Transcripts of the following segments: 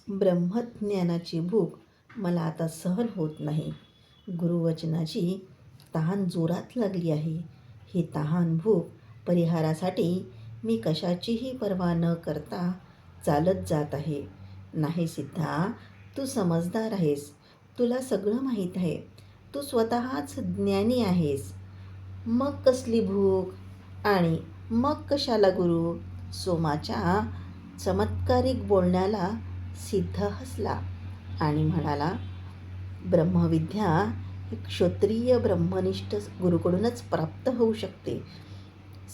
ब्रह्मज्ञानाची भूक मला आता सहन होत नाही. गुरुवचनाची तहान जोरात लागली आहे. ही तहान भूक परिहारासाठी मी कशाचीही पर्वा न करता चालत जात आहे. नाही सिद्धा, तू समजदार आहेस. तुला सगळं माहीत आहे. तू स्वतःच ज्ञानी आहेस. मग कसली भूक आणि मग कशाला गुरु? सोमाच्या चमत्कारिक बोलण्याला सिद्ध हसला आणि म्हणाला, ब्रह्मविद्या ही क्षत्रिय ब्रह्मनिष्ठ गुरुकडूनच प्राप्त होऊ शकते.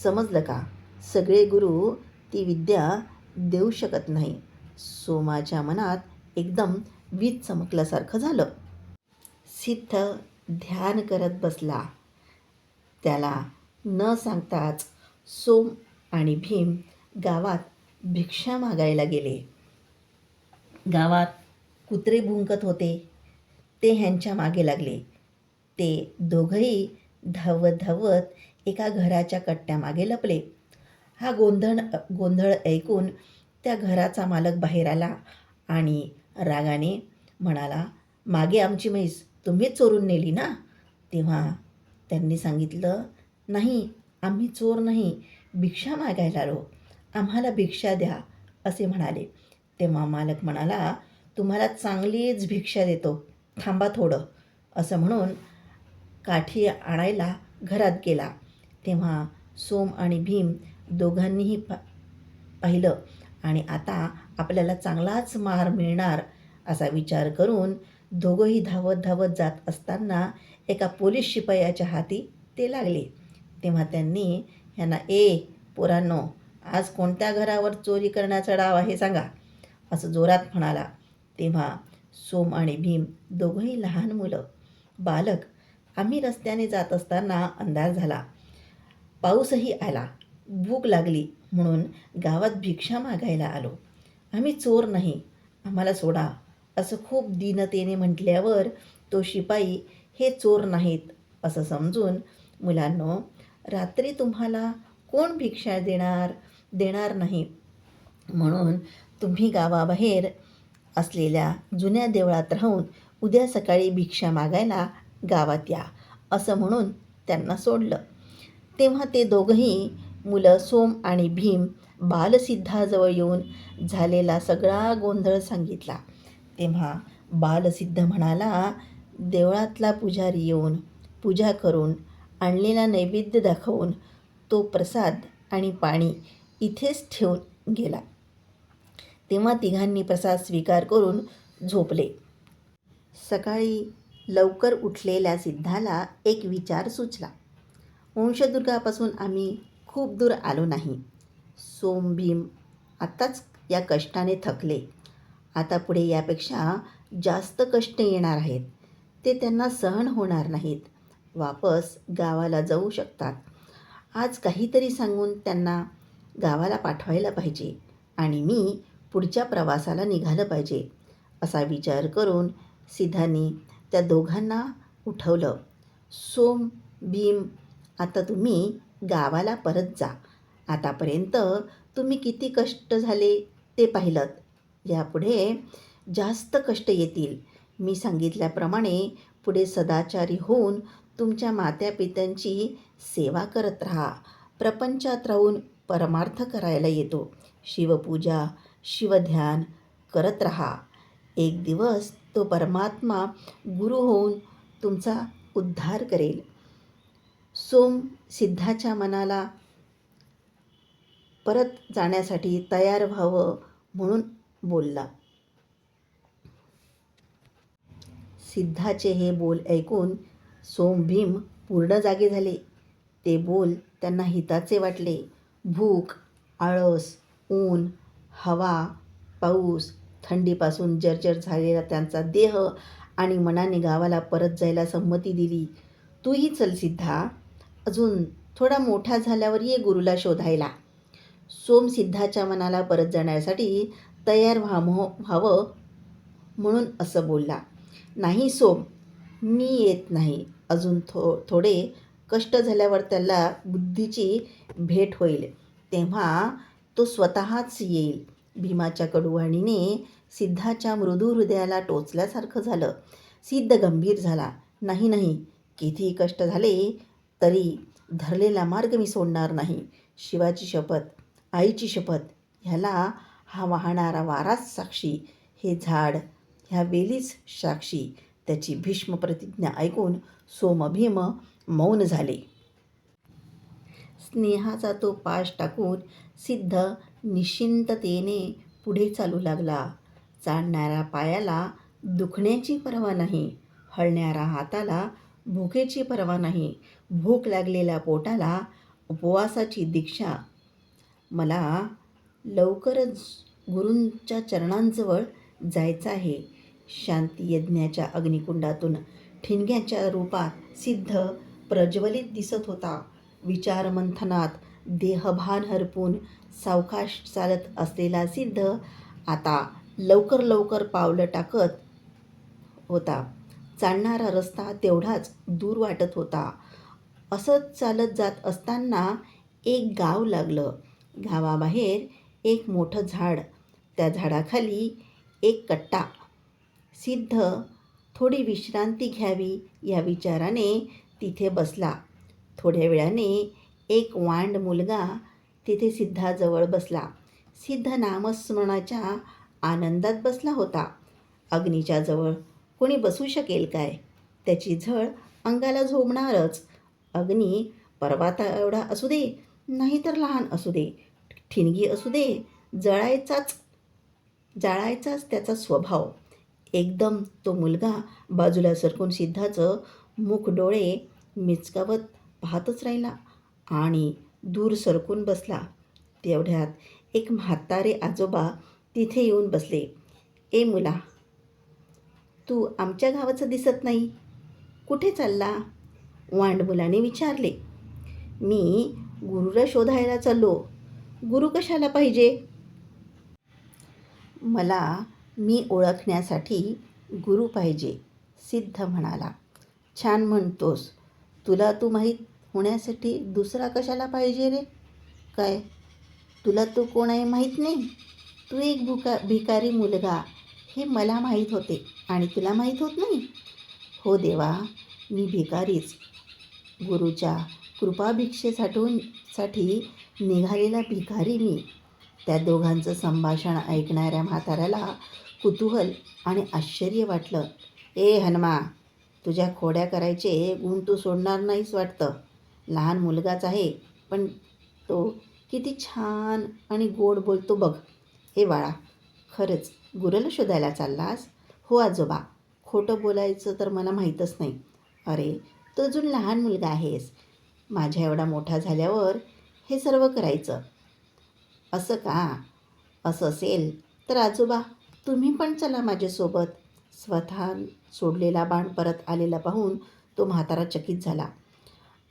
समजलं का? सगळे गुरु ती विद्या देऊ शकत नाही. सोमाच्या मनात एकदम वीज चमकल्यासारखं झालं. सिद्ध ध्यान करत बसला. त्याला न सांगताच सोम आणि भीम गावात भिक्षा मागायला गेले. गावात कुत्रे भुंकत होते. ते ह्यांच्या मागे लागले. ते दोघंही धावत धावत एका घराच्या कट्ट्यामागे लपले. हा गोंधळ ऐकून त्या घराचा मालक बाहेर आला आणि रागाने म्हणाला, मागे आमची म्हैस तुम्हीच चोरून नेली ना? तेव्हा त्यांनी सांगितलं, नाही, आम्ही चोर नाही, भिक्षा मागायला आलो, आम्हाला भिक्षा द्या असे म्हणाले. तेव्हा मालक म्हणाला, तुम्हाला चांगलीच भिक्षा देतो, थांबा थोडं, असं म्हणून काठी आणायला घरात गेला. तेव्हा सोम आणि भीम दोघांनीही पाहिलं आणि आता आपल्याला चांगलाच मार मिळणार असा विचार करून दोघंही धावत धावत जात असताना एका पोलीस शिपायाच्या हाती ते लागले. तेव्हा त्यांनी ह्यांना, पोरांनो, आज कोणत्या घरावर चोरी करण्याचा डाव आहे सांगा, असं जोरात म्हणाला. तेव्हा सोम आणि भीम दोघंही लहान मुलं, बालक, आम्ही रस्त्याने जात असताना अंधार झाला, पाऊसही आला, भूक लागली म्हणून गावात भिक्षा मागायला आलो, आम्ही चोर नाही, आम्हाला सोडा, असं खूप दीनतेने म्हटल्यावर तो शिपाई हे चोर नाहीत असं समजून, मुलांनो, रात्री तुम्हाला कोण भिक्षा देणार नाही, म्हणून तुम्ही गावाबाहेर असलेल्या जुन्या देवळात राहून उद्या सकाळी भिक्षा मागायला गावात या, असं म्हणून त्यांना सोडलं. तेव्हा ते दोघंही मुलं सोम आणि भीम बालसिद्धाजवळ येऊन झालेला सगळा गोंधळ सांगितला. तेव्हा बालसिद्ध म्हणाला, देवळातला पुजारी येऊन पूजा करून आणलेला नैवेद्य दाखवून तो प्रसाद आणि पाणी इथेच ठेवून गेला. तेव्हा तिघांनी प्रसाद स्वीकार करून झोपले. सकाळी लवकर उठलेल्या सिद्धाला एक विचार सुचला. वंशदुर्गापासून आम्ही खूप दूर आलो नाही. सोम भीम आत्ताच या कष्टाने थकले. आता पुढे यापेक्षा जास्त कष्ट येणार आहेत. ते त्यांना सहन होणार नाहीत. वापस गावाला जाऊ शकतात. आज काहीतरी सांगून त्यांना गावाला पाठवायला पाहिजे आणि मी पुढच्या प्रवासाला निघालं पाहिजे, असा विचार करून सिद्धांनी त्या दोघांना उठवलं. सोम, भीम, आता तुम्ही गावाला परत जा. आतापर्यंत तुम्ही किती कष्ट झाले ते पाहिलंत. यापुढे जास्त कष्ट येतील. मी सांगितल्याप्रमाणे पुढे सदाचारी होऊन तुमच्या मात्यापित्यांची सेवा करत राहा. प्रपंचात राहून परमार्थ करायला येतो. शिवपूजा, शिवध्यान करत राहा. एक दिवस तो परमात्मा गुरु होऊन तुमचा उद्धार करेल. सोम सिद्धाच्या मनाला परत जाण्यासाठी तयार व्हावं म्हणून बोलला. सिद्धाचे हे बोल ऐकून सोम भीम पूर्ण जागे झाले. ते बोल त्यांना हिताचे वाटले. भूक, आळस, ऊन, हवा, पाऊस, थंडीपासून जर्जर झालेला त्यांचा देह आणि मनाने गावाला परत जायला संमती दिली. तूही चल सिद्धा, अजून थोडा मोठा झाल्यावर ये गुरुला शोधायला. सोम सिद्धाच्या मनाला परत जाण्यासाठी तयार व्हावं म्हणून असं बोलला. नाही सोम, मी येत नाही. अजून थोडे कष्ट झाल्यावर त्याला बुद्धीची भेट होईल, तेव्हा तो स्वतःच येईल. भीमाच्या कडूवाणीने सिद्धाच्या मृदू हृदयाला टोचल्यासारखं झालं. सिद्ध गंभीर झाला. नाही नाही, कितीही कष्ट झाले तरी धरलेला मार्ग मी सोडणार नाही. शिवाची शपथ, आईची शपथ, ह्याला हा वाहणारा वाराच साक्षी, हे झाड, ह्या वेलीच साक्षी. त्याची भीष्म प्रतिज्ञा ऐकून सोमभीम मौन झाले. स्नेहाचा तो पाश टाकून सिद्ध निश्चिंततेने पुढे चालू लागला. चालणाऱ्या पायाला दुखण्याची पर्वा नाही, हलणाऱ्या हाताला भुकेची पर्वा नाही, भूक लागलेल्या पोटाला उपवासाची दीक्षा. मला लवकरच गुरूंच्या चरणांजवळ जायचं आहे. शांती यज्ञाच्या अग्निकुंडातून ठिणग्याच्या रूपात सिद्ध प्रज्वलित दिसत होता. विचारमंथनात देहभान हरपून सावकाश चालत असलेला सिद्ध आता लवकर लवकर पावलं टाकत होता. चालणारा रस्ता तेवढाच दूर वाटत होता. असंच चालत जात असताना एक गाव लागलं. गावाबाहेर एक मोठं झाड, त्या झाडाखाली एक कट्टा. सिद्ध थोडी विश्रांती घ्यावी या विचाराने तिथे बसला. थोड्या वेळाने एक वांड मुलगा तिथे सिद्धाजवळ बसला. सिद्ध नामस्मरणाच्या आनंदात बसला होता. अग्नीच्या जवळ कोणी बसू शकेल काय? त्याची झळ अंगाला झोंबणारच. अग्नी पर्वता एवढा असू दे, नाहीतर लहान असू दे, ठिणगी असू दे, जाळायचाच त्याचा स्वभाव. एकदम तो मुलगा बाजूला सरकून सिद्धाचं मुख डोळे मिचकावत पाहतच राहिला आणि दूर सरकून बसला. तेवढ्यात एक म्हातारे आजोबा तिथे येऊन बसले. ए मुला, तू आमच्या गावाचं दिसत नाही, कुठे चालला? वांड मुलाने विचारले. मी गुरुला शोधायला चाललो. गुरु कशाला पाहिजे? मला मी ओळखण्यासाठी गुरु पाहिजे, सिद्ध म्हणाला. छान म्हणतोस. तुला तू माहीत होण्यासाठी दुसरा कशाला पाहिजे रे? काय तुला तू कोण आहे माहीत नाही? तू एक भिकारी मुलगा हे मला माहीत होते आणि तुला माहीत होत नाही? हो देवा, मी भिकारीच. गुरुच्या कृपाभिक्षेसाठी निघालेला भिकारी मी. त्या दोघांचं संभाषण ऐकणाऱ्या म्हाताऱ्याला कुतूहल आणि आश्चर्य वाटलं. ए हनुमा, तुझ्या खोड्या करायचे गुण तू सोडणार नाहीस वाटतं. लहान मुलगाच आहे, पण तो किती छान आणि गोड बोलतो बघ. ए बाळा, खरंच गुरुला शोधायला चाललास? हो आजोबा, खोटं बोलायचं तर मला माहीतच नाही. अरे, तू अजून लहान मुलगा आहेस. माझ्या एवढा मोठा झाल्यावर हे सर्व करायचं असं का? असं असेल तर आजोबा, तुम्ही पण चला माझ्यासोबत. स्वतः सोडलेला बाण परत आलेला पाहून तो म्हातारा चकित झाला.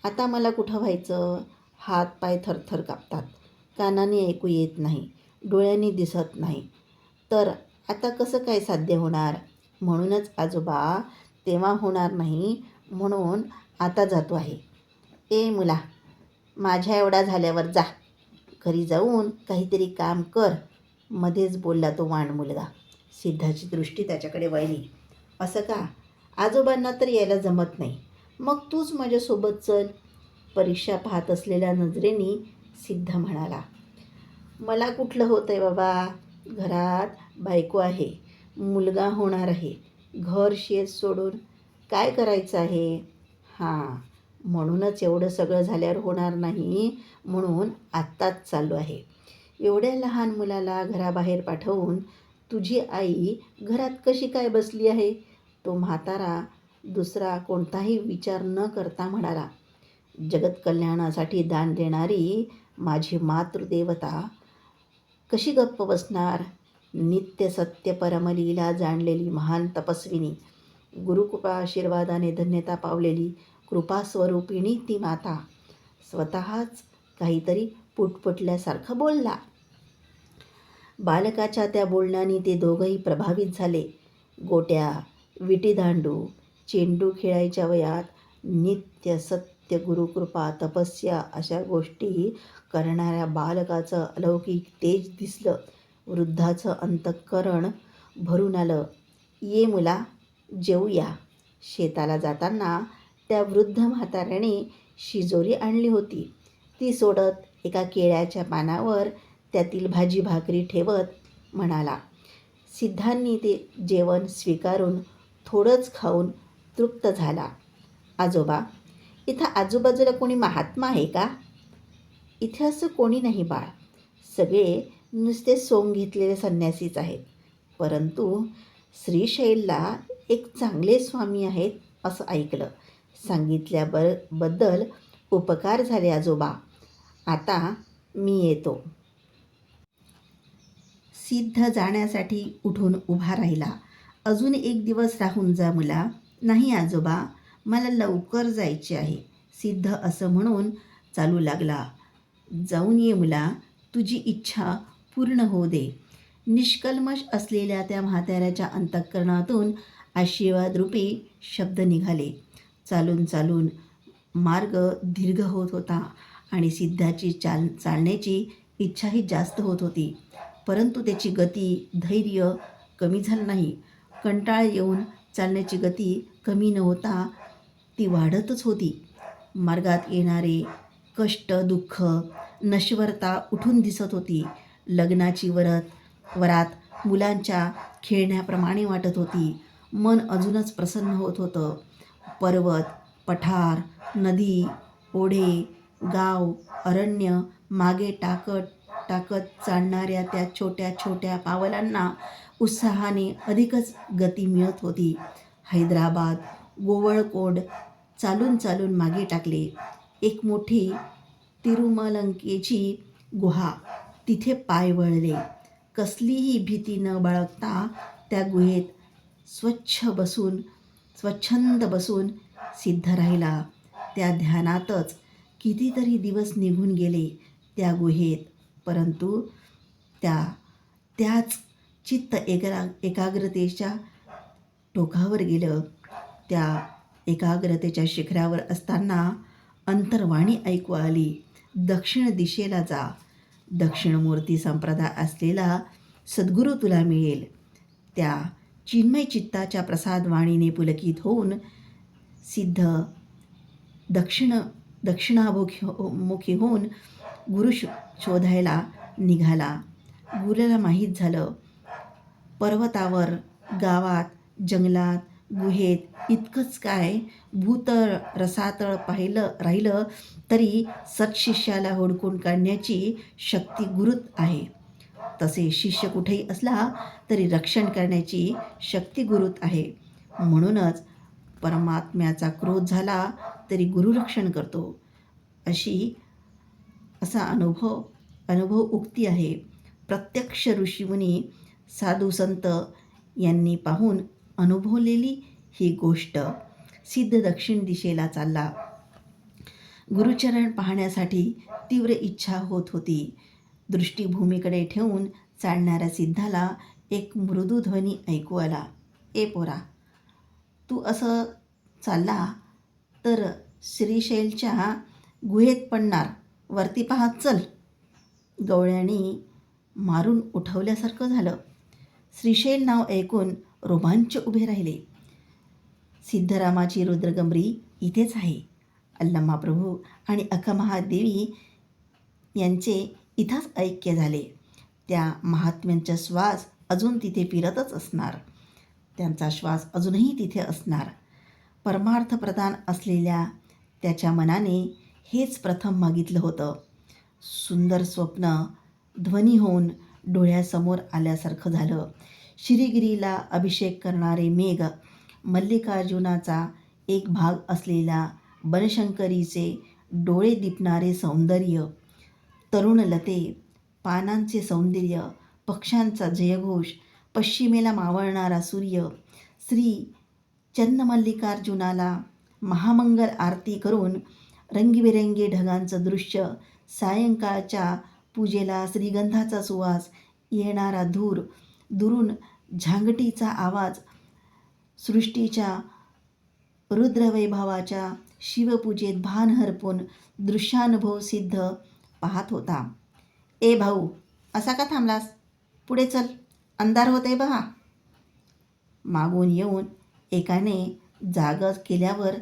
आता मला कुठं व्हायचं? हात पाय थरथर कापतात, कानाने ऐकू येत नाही, डोळ्यांनी दिसत नाही, तर आता कसं काय साध्य होणार? म्हणूनच आजोबा, तेव्हा होणार नाही म्हणून आता जातो आहे. ए मुला, माझ्या एवढा झाल्यावर जा, घरी जाऊन काहीतरी काम कर, मध्येच बोलला तो वांड मुलगा. सिद्धाची दृष्टी त्याच्याकडे वळली. असं का? आजोबांना तर यायला जमत नाही, मग तूच माझ्यासोबत चल. परीक्षा पाहत असलेल्या नजरेने सिद्ध म्हणाला. मला कुठलं होतं आहे बाबा, घरात बायको आहे, मुलगा होणार आहे, घर शेत सोडून काय करायचं आहे? हां, म्हणूनच एवढं सगळं झाल्यावर होणार नाही म्हणून आत्ताच चाललो आहे. एवढ्या लहान मुलाला घराबाहेर पाठवून तुझी आई घरात कशी काय बसली आहे? तो म्हातारा दुसरा कोणताही विचार न करता म्हणाला. जगत कल्याणासाठी दान देणारी माझी मातृदेवता कशी गप्प बसणार? नित्य सत्य परमलीला जाणलेली महान तपस्विनी, गुरुकृपा आशीर्वादाने धन्यता पावलेली कृपास्वरूपिणी ती माता स्वतःच काहीतरी पुटपुटल्यासारखं बोलला. बालकाच्या त्या बोलण्याने ते दोघंही प्रभावित झाले. गोट्या, विटीदांडू, चेंडू खेळायच्या वयात नित्य सत्य, गुरुकृपा, तपस्या अशा गोष्टी करणाऱ्या बालकाचं अलौकिक तेज दिसलं. वृद्धाचं अंतःकरण भरून आलं. ये मुला, जेवूया. शेताला जाताना त्या वृद्ध म्हाताऱ्याने शिजोरी आणली होती. ती सोडत एका केळ्याच्या पानावर त्यातील भाजी भाकरी ठेवत म्हणाला. सिद्धांनी ते जेवण स्वीकारून थोडंच खाऊन तृप्त झाला. आजोबा, इथं आजूबाजूला कोणी महात्मा आहे का? इथे असं कोणी नाही बाळ. सगळे नुसते सोंग घेतलेले संन्यासीच आहेत. परंतु श्रीशैलला एक चांगले स्वामी आहेत असं ऐकलं. सांगितल्याबद्दल उपकार झाले आजोबा. आता मी येतो. सिद्ध जाण्यासाठी उठून उभा राहिला. अजून एक दिवस राहून जा मुला. नाही आजोबा, मला लवकर जायचे आहे. सिद्ध असं म्हणून चालू लागला. जाऊन ये मुला, तुझी इच्छा पूर्ण होऊ दे. निष्कल्मष असलेल्या त्या म्हाताऱ्याच्या अंतःकरणातून आशीर्वादरूपी शब्द निघाले. चालून चालून मार्ग दीर्घ होत होता आणि सिद्धाची चालण्याची इच्छाही जास्त होत होती. परंतु त्याची गती, धैर्य कमी झालं नाही. कंटाळ येऊन चालण्याची गती कमी न होता ती वाढतच होती. मार्गात येणारे कष्ट, दुःख, नश्वरता उठून दिसत होती. लग्नाची वरात मुलांच्या खेळण्याप्रमाणे वाटत होती. मन अजूनच प्रसन्न होत होतं. पर्वत, पठार, नदी, ओढे, गाव, अरण्य मागे टाकत चालणाऱ्या त्या छोट्या छोट्या पावलांना उत्साहाने अधिकच गती मिळत होती. हैदराबाद, गोवळकोंड चालून चालून मागे टाकले. एक मोठी तिरुमलंकेची गुहा, तिथे पाय वळले. कसलीही भीती न बाळगता त्या गुहेत स्वच्छंद बसून सिद्ध राहिला. त्या ध्यानातच कितीतरी दिवस निघून गेले त्या गुहेत. परंतु त्याच चित्त एकाग्रतेच्या टोकावर गेलं. त्या एकाग्रतेच्या शिखरावर असताना अंतर्वाणी ऐकू आली. दक्षिण दिशेला जा. दक्षिणमूर्ती संप्रदाय असलेला सद्गुरू तुला मिळेल. त्या चिन्मय चित्ताच्या प्रसादवाणीने पुलकित होऊन सिद्ध दक्षिणामुखी होऊन गुरु शोधायला निघाला. गुरुला माहीत झालं, पर्वतावर, गावात, जंगलात, गुहेत इतकंच काय, भूतळ रसातळ राहिलं तरी सत्शिष्याला हुडकून काढण्याची शक्ती गुरूत आहे. तसे शिष्य कुठेही असला तरी रक्षण करण्याची शक्ती गुरूत आहे. म्हणूनच परमात्म्याचा क्रोध झाला तरी गुरु रक्षण करतो, असा अनुभव उक्ती आहे. प्रत्यक्ष ऋषीमुनी, साधू संत यांनी पाहून अनुभवलेली ही गोष्ट. सिद्ध दक्षिण दिशेला चालला. गुरुचरण पाहण्यासाठी तीव्र इच्छा होत होती. दृष्टी भूमीकडे ठेवून चालणाऱ्या सिद्धाला एक मृदू ध्वनी ऐकू आला. ए पोरा, तू असं चालला तर श्रीशैलच्या गुहेत पडणार. वरती पाहत चल. गवळ्यांनी मारून उठवल्यासारखं झालं. श्रीशैल नाव ऐकून रोमांच उभे राहिले. सिद्धरामाची रुद्रगंभीरी इथेच आहे. अल्लमाप्रभू आणि अक्कामहादेवी यांचे इथंच ऐक्य झाले. त्या महात्म्यांचा श्वास अजून तिथे फिरतच असणार. त्यांचा श्वास अजूनही तिथे असणार. परमार्थप्रधान असलेल्या त्याच्या मनाने हेच प्रथम मागितलं होतं. सुंदर स्वप्न ध्वनी होऊन डोळ्यासमोर आल्यासारखं झालं. श्रीगिरीला अभिषेक करणारे मेघ, मल्लिकार्जुनाचा एक भाग असलेल्या बनशंकरीचे डोळे दिपणारे सौंदर्य, तरुणलते, पानांचे सौंदर्य, पक्ष्यांचा जयघोष, पश्चिमेला मावळणारा सूर्य, श्री चन्नमल्लिकार्जुनाला महामंगल आरती करून रंगीबेरंगी ढगांचं दृश्य, सायंकाळच्या पूजेला श्रीगंधाचा सुवास, येणारा दुरून झांगटीचा आवाज, सृष्टीच्या रुद्रवैभवाच्या शिवपूजेत भान हरपून दृश्यानुभव सिद्ध पाहत होता. ए भाऊ, असा का थांबलास? पुढे चल, अंधार होते बहा. मागून येऊन एकाने जागा केल्यावर